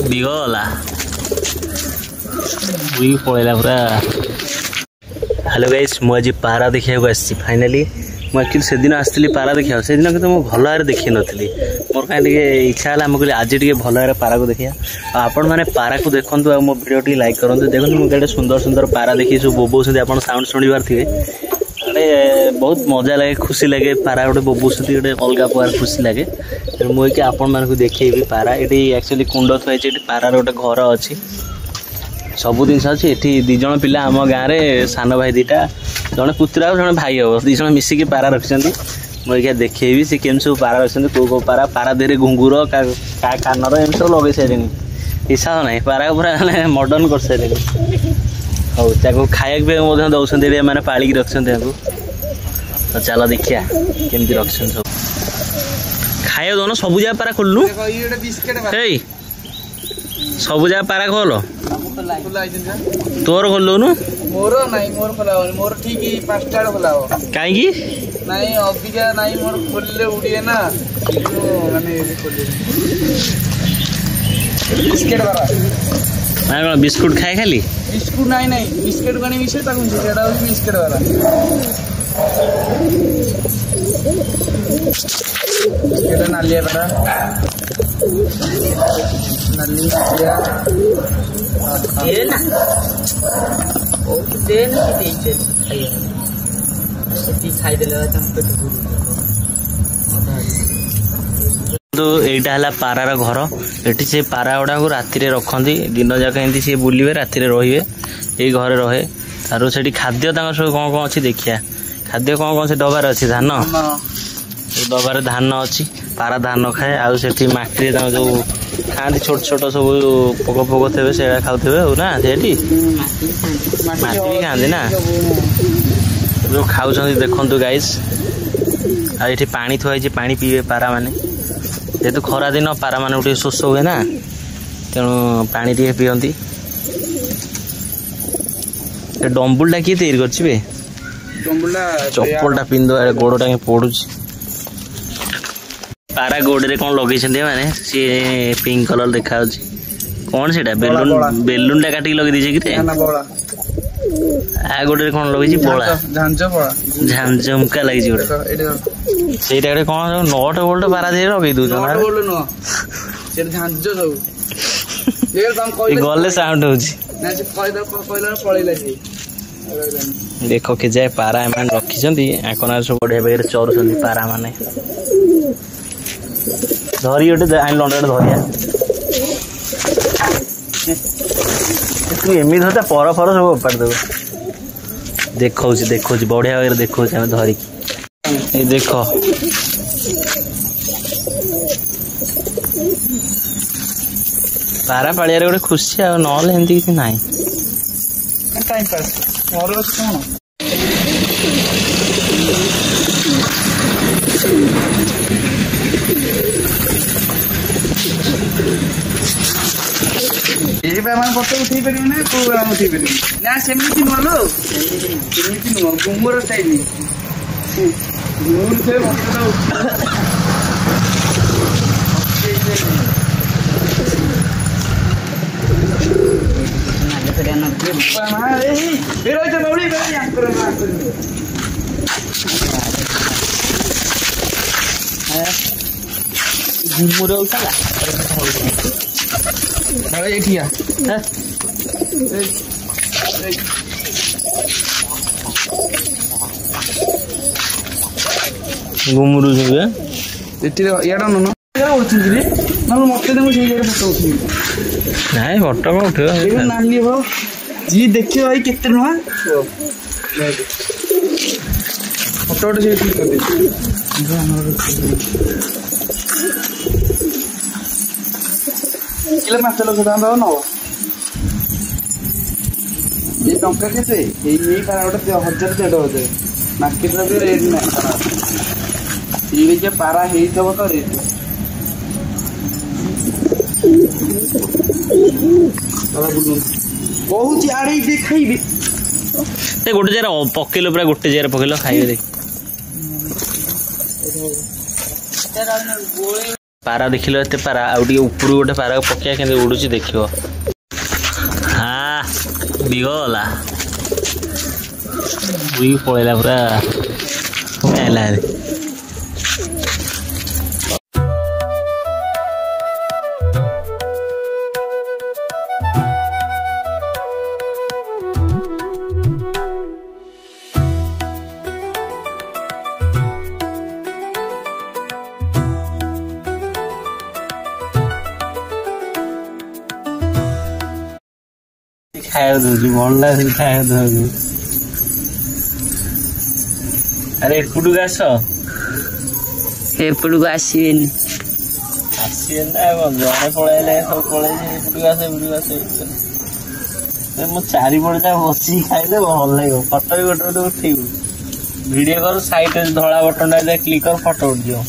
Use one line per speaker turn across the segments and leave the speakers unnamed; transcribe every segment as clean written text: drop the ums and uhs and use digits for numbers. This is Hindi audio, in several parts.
बिगला बुई पड़ेगा पूरा। हेलो गाइस मुझे पारा देखा फाइनाली मुझे से दिन आसती पारा देखा से दिन कि मुझे भल भाव देखी नी मोर कहीं इच्छा है मुझे आज टे भल भाव पारा को देखा आपण मैंने पारा को देखूँ आ मो वीडियो टी लाइक करूँ देखो मुझे सुंदर सुंदर पारा देखी सब बोबौं आप साउंड शुणी पारे बहुत मजा लगे खुशी लगे पारा गोटे बोबौं गोटे अलग प्रकार खुशी लगे मुझे आपण मानक देखी पारा ये एक्चुअली कुंड थुआई पारार गोटे घर अच्छी सबू जिन अच्छी ये दिज पिला आम गाँव में सान भाई दीटा जड़े पुतरा जड़े भाई हम दिज मिसिकी पारा रखिंट मुझे देखेबी सी केम सब पारा रखिंट कौ पारा पारा देहरे घुंगुर का कानर एम सब लगे सारे हिसाब ना पारा पूरा मडर्न कर सारे हाँ खाया दौरान मैंने पालिकी रखिंट तो चलो देखिया केमती रखिंट सब खाया दौन सब जगह पारा खोलु सब जगह पारा खोल तोर खोलुनु
मोर नहीं मोर खोला मोर ठीक 5टा खोला हो
काई
नहीं अबिका नहीं मोर खोलले उड़िए ना माने खोले बिस्किट वाला
ना बिस्कुट खाए खाली
बिस्कुट नहीं नहीं बिस्किट गणी विषय ताकू सेटा हो बिस्किट वाला बिस्किट नालिया पड़ा नाली नालिया ये ना ओ देन की देते खाइए सेठी खाइ देले चंपे
तो एटा हला पारार घर एटी से पारा गुड़ा को राति रखती दिन जाक एमती सी बुलवे राति रे ये घरे रहे तार से खाद्य सब कौन कौन अच्छी देखिया खाद्य कौन कौन से डबार अच्छी धान डबार धान अच्छी पारा धान खाए आउ से माटी जो खाती छोट छोट सब पोक फोक थे से खाऊे ना से माटी भी खाती ना जो खाऊ देखु गाइस आठी पानी थुआई पानी पीवे पारा माने जेहेतु खरा दिन पारा मान गोटे शोष हुए ना तेणु पानी टे पीती डम्बुलटा किए तैयारी कर चप्पलटा पिंध गोड़टा पड़ू पारा गोड़े कौन लगे माने सी पिंक कलर देखा कौन से बेलून बेलून टा काटिक लगे दीजिए कि गोटे कौन लगे बड़ा झांझुमका लगी गोटे से कौन नट बोल्ट पारा दे लगे दौर गले साउंड हो देख के जाए पारा एम रखी आकना सब बढ़िया भाई चरुंच पारा माने धरी गोटे आन लंडा धरिया तू एमती धरता पर फर सब उपाड़ देव देखा बढ़िया भाई देखा धरिकी देख पारा पालिया गोटे खुशी आ एमती किसी ना
टाइम पास मोर कौन फोटो उठे पारे ना कौ उठे पारे ना सेमती नुह लो सेमती नुह गुमुर स्टाइल घुमुर उठा
घुमुरु
इड़ा नुन मत फोटो उठे
ना फोटो कौन उठे
नाली भाव जी देखिए भाई केते नुआ फोटो उठे ठीक कर किलो मास लक्ष दाम दब न ये टंका केते यही पारा गोटे 1000-1500 मार्केट भी रेट ना ये पारा हो तो रेट बहुत आड़े खाइबे
गोटे जगह पकेल पूरा गोटे जगह पकेल खाइबे देख पारा देखिल एत पारा आउटे ऊपर गोटे पारा पकिया के उड़ुची देख हाँ बिगला बुई पड़ेगा पूरा खाया भल लगे खाया अरे एपटू आस
एपटू आसबेनि
जड़े पलैले सब पलैे एपटू आस मो चारिपटे जा बस खाइले भल लगे फटो भी गोटे गोटे उठेबू भिडियो कर साइड धला बटन क्लिक कर फटो उठ जाओ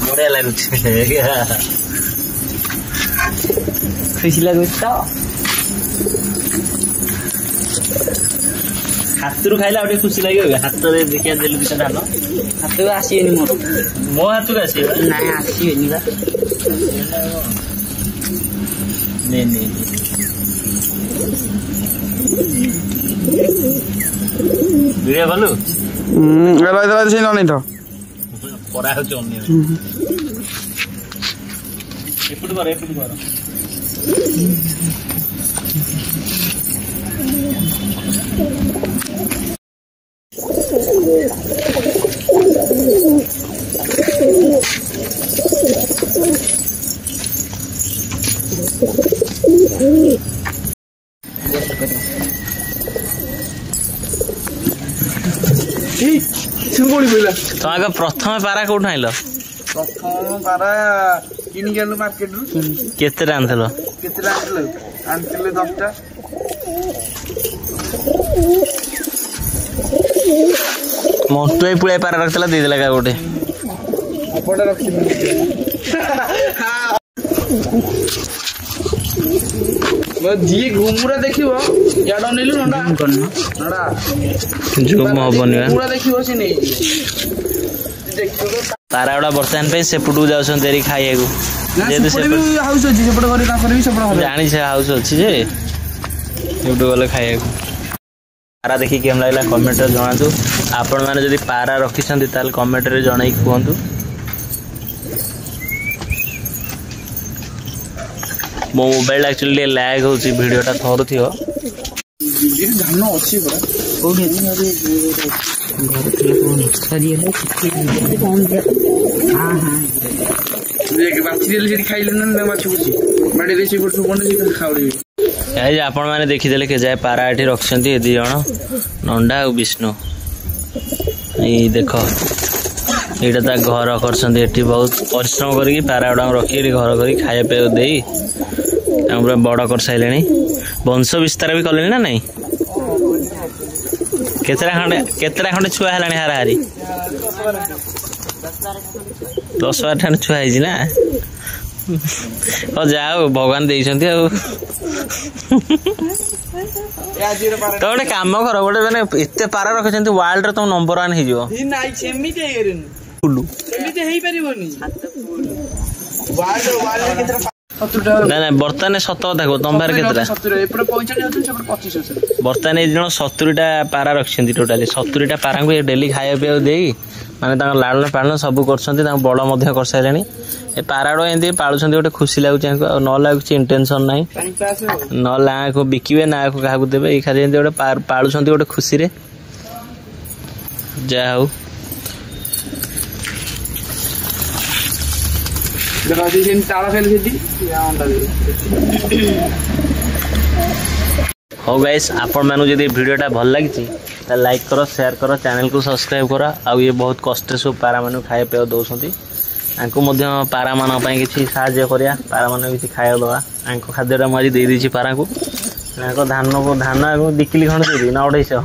बढ़िया लगुच
खुशी लगुच तो
हाथ रू खाइला गोटे खुशी लगे हाथ में देखिए देलु कितना धान
हाथ को आसबेनि मोर
मो हाथ को आस
ना आसबेनि बा
नहीं वीडियो भलु
से नहीं तो
परा हो चोनी एपटू कर तो आगे प्रथम पारा कौट आइल
प्रथम पारा किनिक आनु मार्केट रु
केते आनथिल
केते आनथिले 10टा
मंटू पुलिया पारा रखला दे देला का गोटे
अपडा रखि जी घुमुरा देखिबो याडो नेलु नडा नडा
जूम हबनी
पूरा देखिबो से नै
पारा गुड़ा बर्तमान पे सेपटू जाउछन देरी खाइए को
जेते से हाउस अछि सेपट घरे तापर भी सेपट हबे
जानि से हाउस अछि जे सेपटू गले खाइए को पारा देखि केम लागला कमेंट रे जणातु आपण माने जदी पारा रखिसंती ताल कमेंट रे जणाई कहंतु मो मोबाइल एक्चुअली लैग होची वीडियोटा थोर थियो
ये धान अछि बड़ा कोठी घर के कोन सरी है किछि कौन दे हां हां देख बाछी देले जे खाइले न माछ बुची बाडी रे से गोठ कोन जे खाउली
ए आपण माने देखि देले के जाय पारा एठी रखसंती ए दी जण नंडा और विष्णु ई देखो एटा ता घर करसंती एठी बहुत परिश्रम करके पारा उडा रखी घर करी खाया पे देई पूरा बड़ कर सारे वंश विस्तार भी कले ना नहीं केतरा खंडे छुआ है हाराहारी 10-12 छुआ है ना जाओ भगवान दे तो गोटे कम कर गोटे मैंने एत पारा रखिंट वर्ल्ड तुम नंबर 1 ना ना बर्तमान सत कथा कह तुम पारे बर्तमान ये 70टा पारा रखिंट टोटाली 70टा पारा को डेली खाया पीवा दे माने लाड़न पालन सब कर बड़ कर सारे ए पाराड़ एमती पालुंट गोटे खुशी लगुच न लगुच इंटेंशन ना ना को बिकवे ना को क्या देवे खाली गोटे पालुंट गोटे खुशी रे जा हूँ हो गाइस आपण मानु जदि वीडियोटा भल लगी लाइक करो शेयर करो चैनल को सब्सक्राइब करो आ ये बहुत कष्ट सब पारा मानु खाए पे दौरान आंको पारा मान किसी साहाଯ୍य करिया पारा मान किसी खाया दवा आंको खाद्यटा मुझे दे दी पारा को धान को धान 2 किलो खंड दे दी ना 250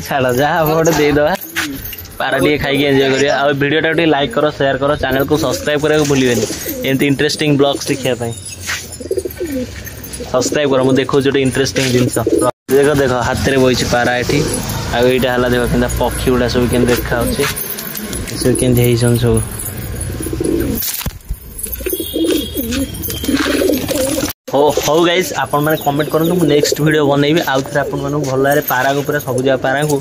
छाड़ जहाँ गोटे देदवा पारा टे खाई एंजॉय करिया आ वीडियोटा टे लाइक करो शेयर करो चैनल को सब्सक्राइब करने को भूलिए एमती इंटरेस्टिंग ब्लॉग्स देखिए सब्सक्राइब कर मुझे देखो जो इंटरेस्टिंग जिनस देख देख हाथ में बही पारा ये आईटा है देख के पक्षी गुड़ा सब के देखा सब के सब हो गाइस आपण मैंने कमेंट करूँ मुझे नेक्स्ट वीडियो बनइबी आउ थे आपन भल भाव पारा को पूरा सब जगह पारा को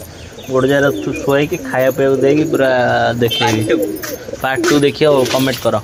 गोटे जगह शोक खाया पीवा देगी पूरा देखेबी पार्ट 2 देखिए कमेंट कर।